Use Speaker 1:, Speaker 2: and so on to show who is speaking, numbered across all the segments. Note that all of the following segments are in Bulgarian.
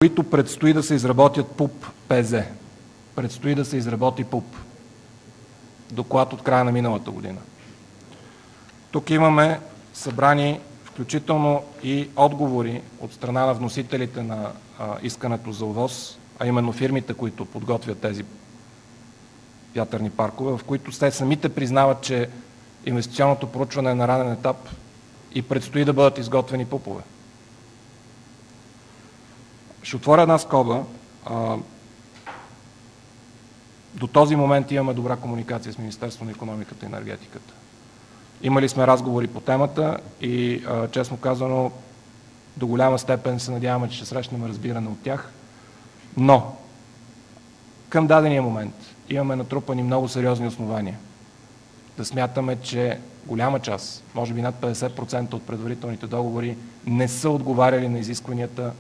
Speaker 1: които предстои да се изработят ПУП-ПЗ. Предстои да се изработи ПУП. Доклад от края на миналата година. Тук имаме събрани включително и отговори от страна на вносителите на искането за ОВОС, а именно фирмите, които подготвят тези вятърни паркове, в които те самите признават, че инвестиционното проучване е на ранен етап и предстои да бъдат изготвени ПУП-ове. Ще отворя една скоба. До този момент имаме добра комуникация с Министерството на икономиката и енергетиката. Имали сме разговори по темата и, честно казано, до голяма степен се надяваме, че ще срещнем разбиране от тях. Но към дадения момент имаме натрупани много сериозни основания да смятаме, че голяма част, може би над 50% от предварителните договори не са отговаряли на изискванията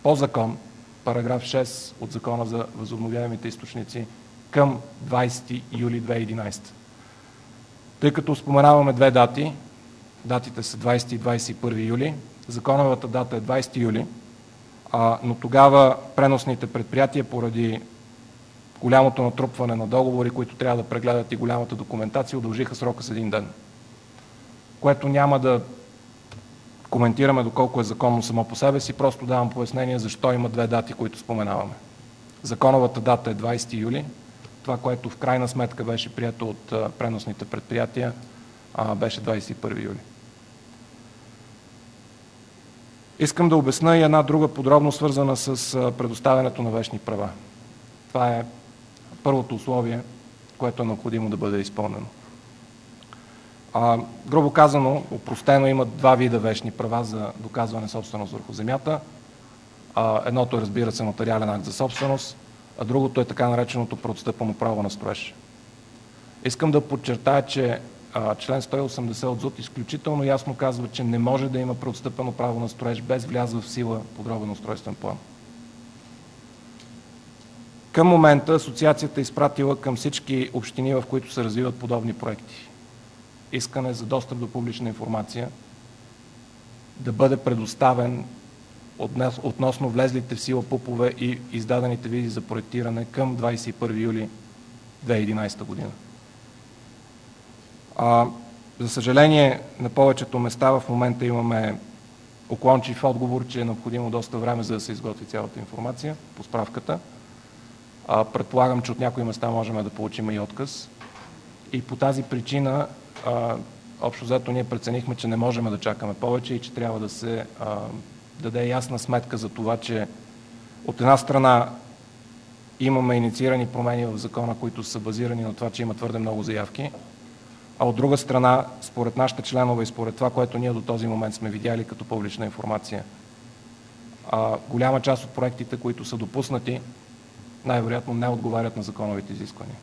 Speaker 1: по закон, параграф 6 от Закона за възобновяемите източници към 20 юли 2011. Тъй като споменаваме две дати, датите са 20 и 21 юли, законовата дата е 20 юли, но тогава преносните предприятия поради голямото натрупване на договори, които трябва да прегледат и голямата документация, удължиха срока с един ден. Което няма да коментираме доколко е законно само по себе си, просто давам пояснение защо има две дати, които споменаваме. Законовата дата е 20 юли, това, което в крайна сметка беше прието от преносните предприятия, беше 21 юли. Искам да обясня и една друга подробност, свързана с предоставянето на вещни права. Това е първото условие, което е необходимо да бъде изпълнено. Грубо казано, опростено, има два вида вещни права за доказване собственост върху земята. Едното е, разбира се, нотариален акт за собственост, а другото е така нареченото преотстъпено право на строеж. Искам да подчертая, че член 180 от ЗУТ изключително ясно казва, че не може да има преотстъпено право на строеж без влязъл в сила подробен устройствен план. Към момента асоциацията е изпратила към всички общини, в които се развиват подобни проекти, искане за достъп до публична информация да бъде предоставен относно влезлите в сила ПУП-ове и издадените визи за проектиране към 21 юли 2011 година. За съжаление, на повечето места в момента имаме уклончив отговор, че е необходимо доста време, за да се изготви цялата информация по справката. Предполагам, че от някои места можем да получим и отказ. И по тази причина, общо взето, ние преценихме, че не можем да чакаме повече и че трябва да се даде ясна сметка за това, че от една страна имаме инициирани промени в закона, които са базирани на това, че има твърде много заявки, а от друга страна, според нашите членове и според това, което ние до този момент сме видяли като публична информация, голяма част от проектите, които са допуснати, най-вероятно не отговарят на законовите изисквания.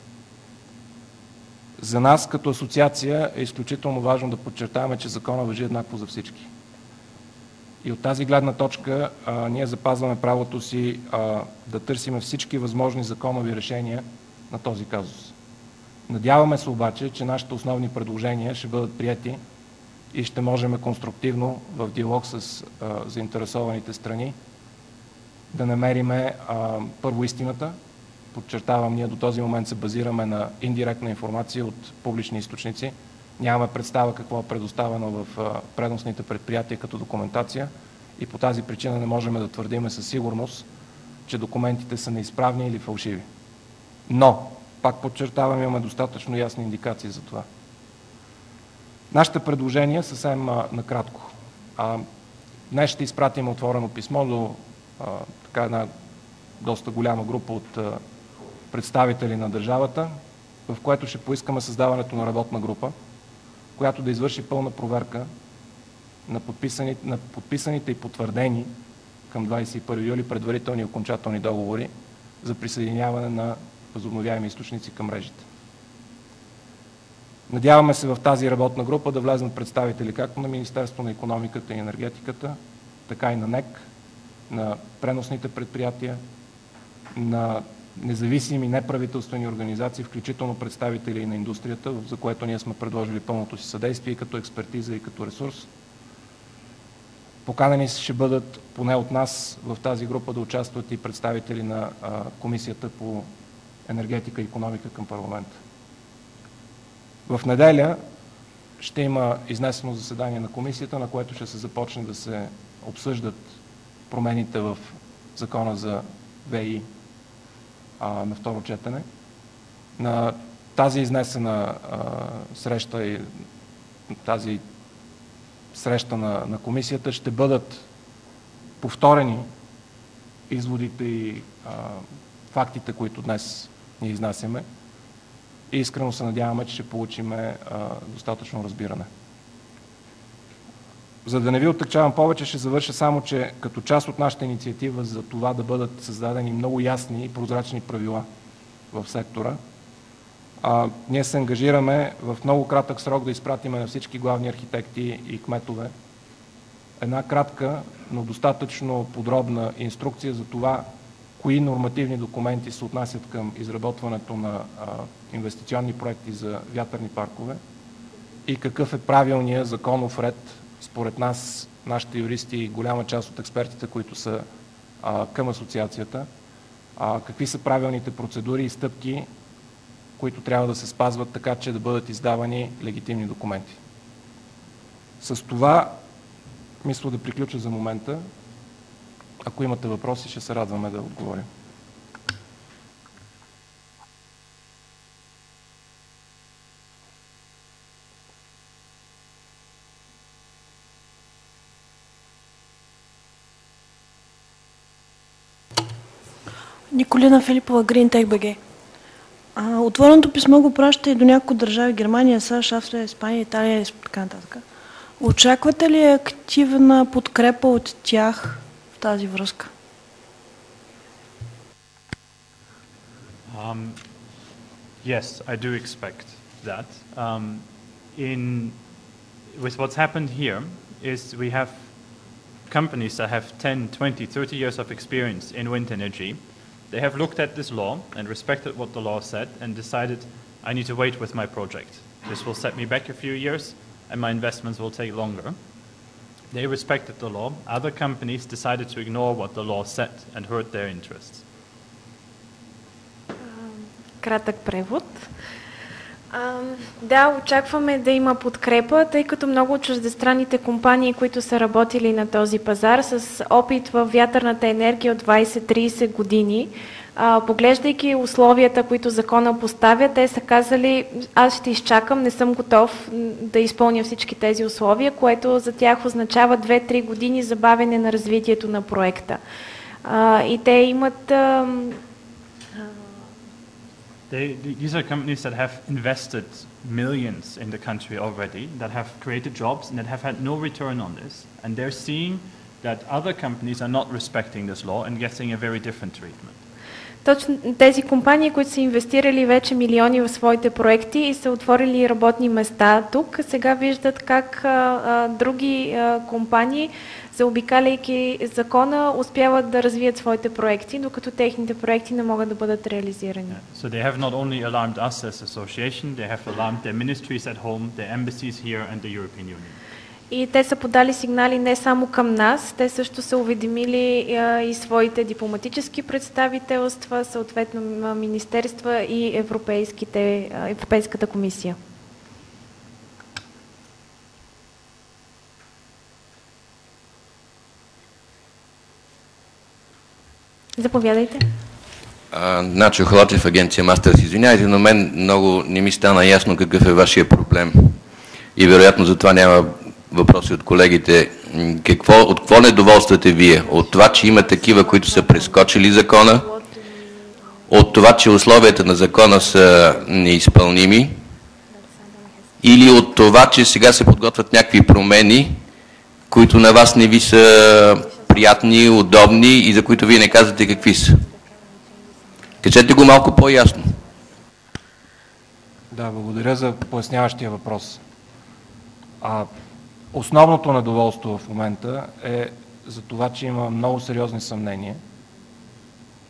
Speaker 1: За нас като асоциация е изключително важно да подчертаваме, че закона важи еднакво за всички. И от тази гледна точка ние запазваме правото си да търсим всички възможни законови решения на този казус. Надяваме се обаче, че нашите основни предложения ще бъдат прияти и ще можем конструктивно в диалог с заинтересованите страни да намериме първо истината. Подчертавам, ние до този момент се базираме на индиректна информация от публични източници. Нямаме представа какво е предоставено в преносните предприятия като документация и по тази причина не можем да твърдим със сигурност, че документите са неизправни или фалшиви. Но, пак подчертавам, имаме достатъчно ясни индикации за това. Нашите предложения съвсем накратко. Днес ще изпратим отворено писмо до една доста голяма група от представители на държавата, в което ще поискаме създаването на работна група, която да извърши пълна проверка на подписаните и потвърдени към 21 юли предварителни и окончателни договори за присъединяване на възобновяеми източници към мрежите. Надяваме се в тази работна група да влезнат представители както на Министерството на икономиката и енергетиката, така и на НЕК, на преносните предприятия, на независими неправителствени организации, включително представители на индустрията, за което ние сме предложили пълното си съдействие и като експертиза, и като ресурс. Поканени ще бъдат поне от нас в тази група да участват и представители на Комисията по енергетика и икономика към парламента. В неделя ще има изнесено заседание на комисията, на което ще се започне да се обсъждат промените в Закона за ВИ на второ четене. На тази изнесена среща и тази среща на комисията ще бъдат повторени изводите и фактите, които днес ние изнасяме, и искрено се надяваме, че ще получим достатъчно разбиране. За да не ви оттъкчавам повече, ще завърша само, че като част от нашата инициатива за това да бъдат създадени много ясни и прозрачни правила в сектора, ние се ангажираме в много кратък срок да изпратиме на всички главни архитекти и кметове една кратка, но достатъчно подробна инструкция за това, кои нормативни документи се отнасят към изработването на инвестиционни проекти за вятърни паркове и какъв е правилният законов ред според нас, нашите юристи и голяма част от експертите, които са към асоциацията, какви са правилните процедури и стъпки, които трябва да се спазват така, че да бъдат издавани легитимни документи. С това мисля да приключа за момента. Ако имате въпроси, ще се радваме да отговорим.
Speaker 2: Николина Филипова, GreenTech BG. Отвореното писмо го праща и до няколко държави: Германия, САЩ, Австрия, Испания, Италия и така нататък. Очаквате ли активна подкрепа от тях в тази връзка?
Speaker 3: Yes, I do expect that. With what's happened here is we have companies that have 10, 20, 30 years of experience in wind energy. They have looked at this law and respected what the law said and decided, I need to wait with my project. This will set me back a few years and my investments will take longer. They respected the law. Other companies decided to ignore what the law said and hurt their interests.
Speaker 4: Кратък превод. Да, очакваме да има подкрепа, тъй като много от чуждестранните компании, които са работили на този пазар с опит в вятърната енергия от 20-30 години, поглеждайки условията, които закона поставя, те са казали: аз ще изчакам, не съм готов да изпълня всички тези условия, което за тях означава 2-3 години забавяне на развитието на проекта. И те имат...
Speaker 3: These are companies that have invested millions in the country already, that have created jobs and that have had no return on this. And they're seeing that other companies are not respecting this law and getting a very different treatment.
Speaker 4: Точно тези компании, които са инвестирали вече милиони в своите проекти и са отворили работни места тук, сега виждат как други компании, заобикаляйки закона, успяват да развият своите проекти, докато техните проекти не могат да бъдат реализирани.
Speaker 3: So they have not only alarmed us as association, they have alarmed their ministries at home, their embassies here and the European Union.
Speaker 4: И те са подали сигнали не само към нас, те също са уведомили и своите дипломатически представителства, съответно министерства и Европейската комисия. Заповядайте.
Speaker 5: Начо Холачев, агенция Мастърс. Извинявайте, но мен много не ми стана ясно какъв е вашия проблем. И вероятно за това няма въпроси от колегите. От какво недоволствате вие? От това, че има такива, които са прескочили закона? От това, че условията на закона са неизпълними? Или от това, че сега се подготвят някакви промени, които на вас не ви са приятни, удобни и за които вие не казвате какви са? Кажете го малко по-ясно.
Speaker 1: Да, благодаря за поясняващия въпрос. Основното недоволство в момента е за това, че има много сериозни съмнения,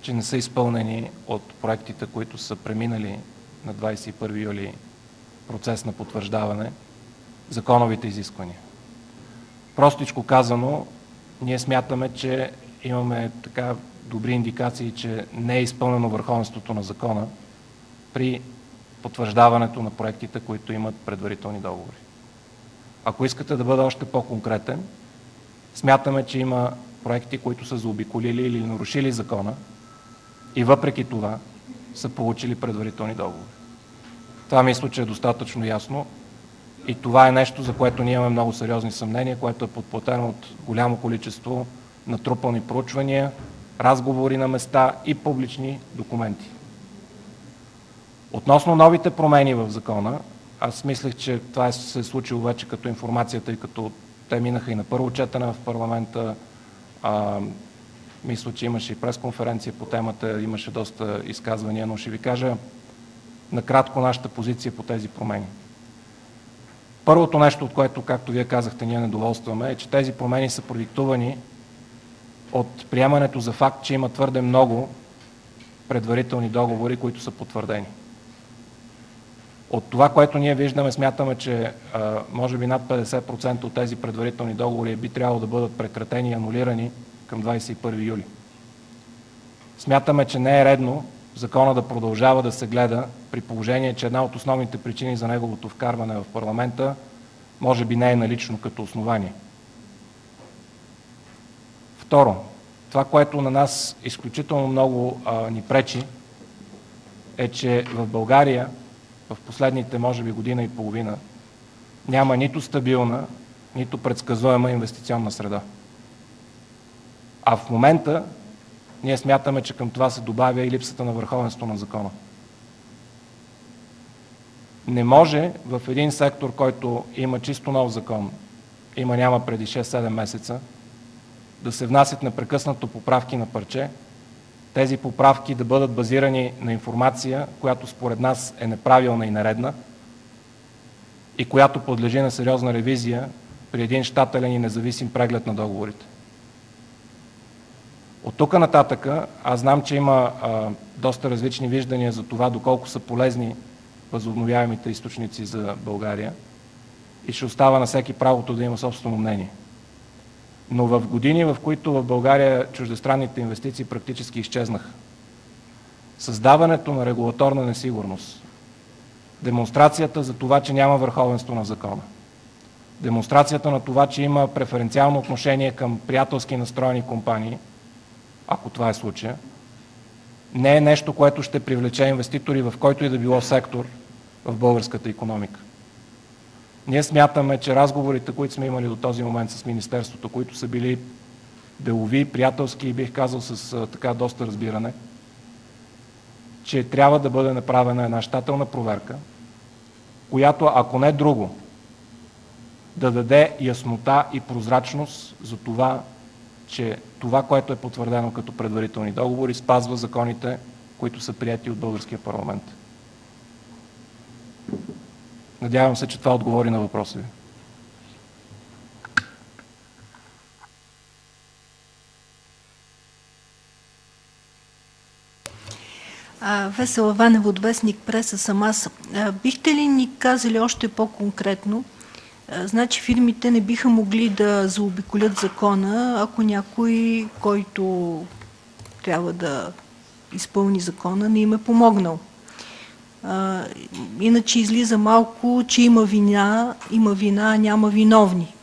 Speaker 1: че не са изпълнени от проектите, които са преминали на 21 юли процес на потвърждаване, законовите изисквания. Простичко казано, ние смятаме, че имаме така добри индикации, че не е изпълнено върховенството на закона при потвърждаването на проектите, които имат предварителни договори. Ако искате да бъда още по-конкретен, смятаме, че има проекти, които са заобиколили или нарушили закона и въпреки това са получили предварителни договори. Това мисля, че е достатъчно ясно и това е нещо, за което ние имаме много сериозни съмнения, което е подплатено от голямо количество натрупани проучвания, разговори на места и публични документи. Относно новите промени в закона, аз мислех, че това се е случило вече като информацията и като те минаха и на първо четене в парламента. Мисля, че имаше и пресконференция по темата, имаше доста изказвания, но ще ви кажа накратко нашата позиция по тези промени. Първото нещо, от което, както вие казахте, ние недоволстваме, е, че тези промени са продиктувани от приемането за факт, че има твърде много предварителни договори, които са потвърдени. От това, което ние виждаме, смятаме, че може би над 50% от тези предварителни договори би трябвало да бъдат прекратени и анулирани към 21 юли. Смятаме, че не е редно закона да продължава да се гледа при положение, че една от основните причини за неговото вкарване в парламента може би не е налично като основание. Второ, това, което на нас изключително много ни пречи, е, че в България в последните, може би, година и половина няма нито стабилна, нито предсказуема инвестиционна среда. А в момента ние смятаме, че към това се добавя и липсата на върховенство на закона. Не може в един сектор, който има чисто нов закон, няма преди 6-7 месеца, да се внасят непрекъснато поправки на парче, тези поправки да бъдат базирани на информация, която според нас е неправилна и нередна и която подлежи на сериозна ревизия при един щателен и независим преглед на договорите. От тук нататъка аз знам, че има доста различни виждания за това доколко са полезни възобновяемите източници за България и ще остава на всеки правото да има собствено мнение. Но в години, в които в България чуждестранните инвестиции практически изчезнаха, създаването на регулаторна несигурност, демонстрацията за това, че няма върховенство на закона, демонстрацията на това, че има преференциално отношение към приятелски настроени компании, ако това е случая, не е нещо, което ще привлече инвеститори в който и да било сектор в българската икономика. Ние смятаме, че разговорите, които сме имали до този момент с Министерството, които са били делови, приятелски и бих казал с така доста разбиране, че трябва да бъде направена една щателна проверка, която, ако не друго, да даде яснота и прозрачност за това, че това, което е потвърдено като предварителни договори, спазва законите, които са приети от българския парламент. Надявам се, че това отговори на въпроса ви.
Speaker 6: Весела Ванева от вестник Преса съм аз. Бихте ли ни казали още по-конкретно? Значи фирмите не биха могли да заобиколят закона, ако някой, който трябва да изпълни закона, не им е помогнал. Иначе излиза малко, че има вина, а няма виновни.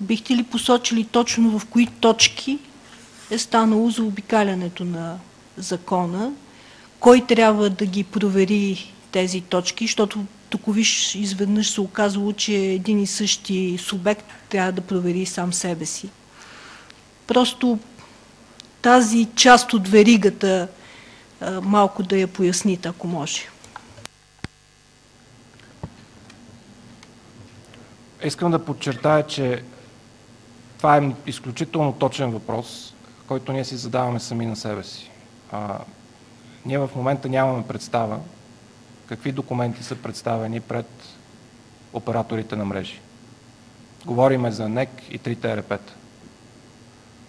Speaker 6: Бихте ли посочили точно в кои точки е станало заобикалянето на закона? Кой трябва да ги провери тези точки, защото тук виж изведнъж се оказало, че един и същи субект трябва да провери сам себе си. Просто тази част от веригата малко да я поясните, ако може.
Speaker 1: Искам да подчертая, че това е изключително точен въпрос, който ние си задаваме сами на себе си. Ние в момента нямаме представа какви документи са представени пред операторите на мрежи. Говориме за НЕК и 3 ЕРП-та.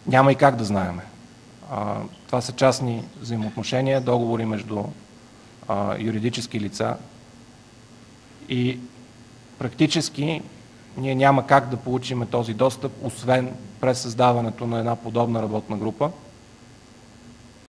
Speaker 1: Няма и как да знаеме. Това са частни взаимоотношения, договори между юридически лица и практически ние няма как да получим този достъп, освен през създаването на една подобна работна група.